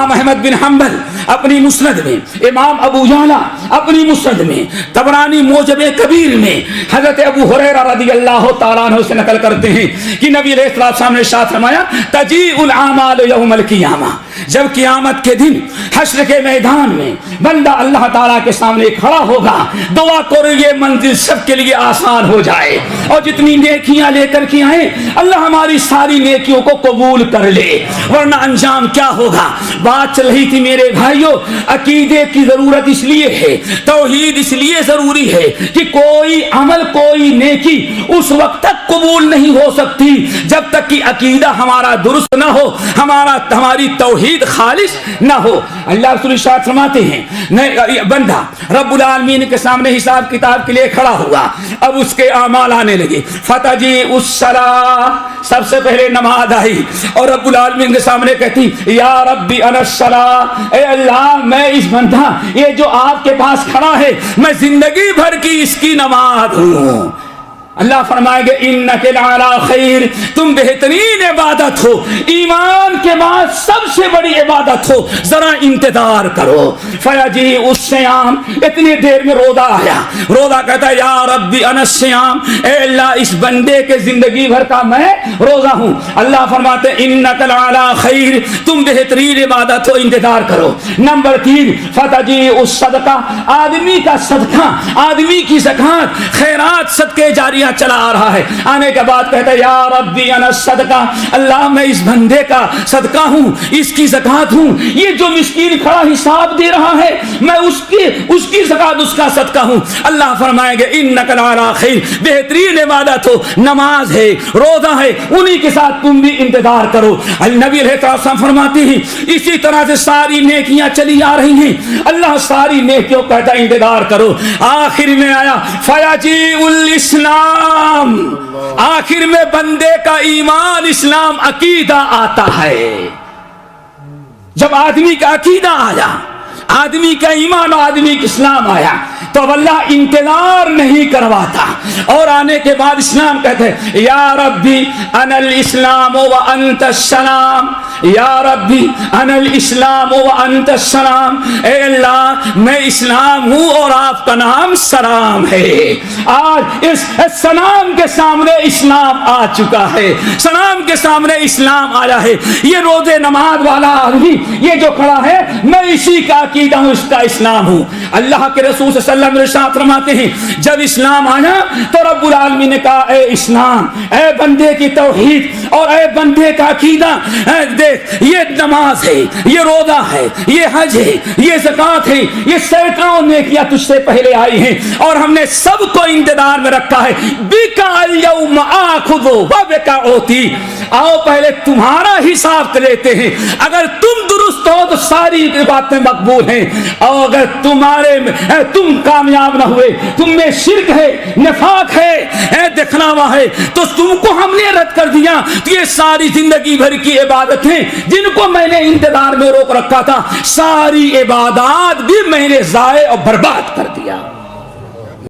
امام احمد بن حنبل اپنی مسند میں، امام ابو یعلا اپنی مسند میں، طبرانی موجب کبیر میں حضرت ابو ہریرہ رضی اللہ تعالیٰ عنہ سے نقل کرتے ہیں کہ نبی علیہ السلام نے ارشاد فرمایا تجیء الاعمال یوم القیامہ، جب قیامت کے دن حشر کے میدان میں بندہ اللہ تعالیٰ کے سامنے کھڑا ہوگا، دعا کرو یہ منزل سب کے لیے آسان ہو جائے، اور جتنی نیکیاں لے کر کے آئیں اللہ ہماری ساری نیکیوں کو قبول کر لے، ورنہ انجام کیا ہوگا؟ بات چل رہی تھی میرے بھائیوں، عقیدے کی ضرورت اس لیے ہے، توحید اس لیے ضروری ہے کہ کوئی عمل کوئی نیکی اس وقت تک قبول نہیں ہو سکتی جب تک کہ عقیدہ ہمارا درست نہ ہو، ہماری توحید خالص نہ ہو۔ اللہ رسول ارشاد فرماتے ہیں بندہ رب العالمین کے سامنے حساب کتاب کے لیے کھڑا ہوا، اب اس کے اعمال آنے لگے، فتجی الصلاۃ، سب سے پہلے نماز آئی اور رب العالمین کے سامنے کہتی یا ربی انا الصلاۃ، اے اللہ میں اس بندہ یہ جو آپ کے پاس کھڑا ہے میں زندگی بھر کی اس کی نماز ہوں۔ اللہ فرمائے گے انک لعلی خیر، تم بہترین عبادت ہو، ایمان کے بعد سب سے بڑی عبادت ہو، ذرا انتظار کرو۔ فیجی الصیام، اتنی دیر میں روزہ آیا، روزہ کہتا ہے یا ربی انا الصیام، اے اللہ اس بندے کے زندگی بھر کا میں روزہ ہوں۔ اللہ فرماتے انک لعلی خیر، تم بہترین عبادت ہو، انتظار کرو۔ نمبر 3 فتجی الصدقہ، آدمی کا صدقہ، آدمی کی زکات، خیرات، صدقے جاریہ چلا آ رہا ہے، آنے کے بعد کہتا ہے یا ربی انا الصدقہ، اللہ میں اس بندے کا صدقہ ہوں، اس کی زکات ہوں، یہ جو مسکین کھڑا حساب دے رہا ہے میں اس کی زکات اس کا صدقہ ہوں۔ اللہ فرمائیں گے انک لعلی خیر، بہترین عبادت ہو، نماز ہے، روزہ ہے، انہی کے ساتھ تم بھی انتظار کرو۔ نبی علیہ السلام فرماتے ہیں اسی طرح سے ساری نیکیاں چلی آ رہی ہیں، اللہ ساری نیکیوں کہتا ہے انتظار کرو۔ آخر میں آیا فیجیء الاسلام، آخر میں بندے کا ایمان اسلام عقیدہ آتا ہے۔ جب آدمی کا عقیدہ آیا، آدمی کا ایمان اور آدمی کا اسلام آیا تو اب اللہ انتظار نہیں کرواتا، اور آنے کے بعد اسلام کہتے ہیں یا ربی انا الاسلام وانت السلام، یا ربی انا الاسلام وانت السلام، اے اللہ میں اسلام ہوں اور آپ کا نام سلام ہے۔ آج اس سلام کے سامنے اسلام آ چکا ہے، سلام کے سامنے اسلام آیا ہے۔ یہ روزے نماز والا آدمی یہ جو کھڑا ہے میں اسی کا عقیدہ ہوں، اس کا اسلام ہوں۔ اللہ کے رسول صلی اللہ علیہ وسلم ارشاد فرماتے ہیں جب اسلام آیا تو رب العالمین نے کہا اے اسلام، اے بندے کی توحید اور اے بندے کا عقیدہ، دیکھ یہ نماز ہے، یہ روزہ ہے، یہ حج ہے، یہ زکات ہے، یہ سینکڑوں نیکیاں تجھ سے پہلے آئی ہیں اور ہم نے سب کو انتظار میں رکھا ہے۔ بکا اليوم آخذ وبکا اعطی، آؤ پہلے تمہارا حساب لیتے ہیں، اگر تم درست ہو تو ساری باتیں مقبول ہیں، اور اگر تم کامیاب نہ ہوئے، تم میں شرک ہے، نفاق ہے، دکھلاوا ہے، تو تم کو ہم نے رد کر دیا، تو یہ ساری زندگی بھر کی عبادتیں جن کو میں نے انتظار میں روک رکھا تھا، ساری عبادات بھی میں نے ضائع اور برباد کر دیا۔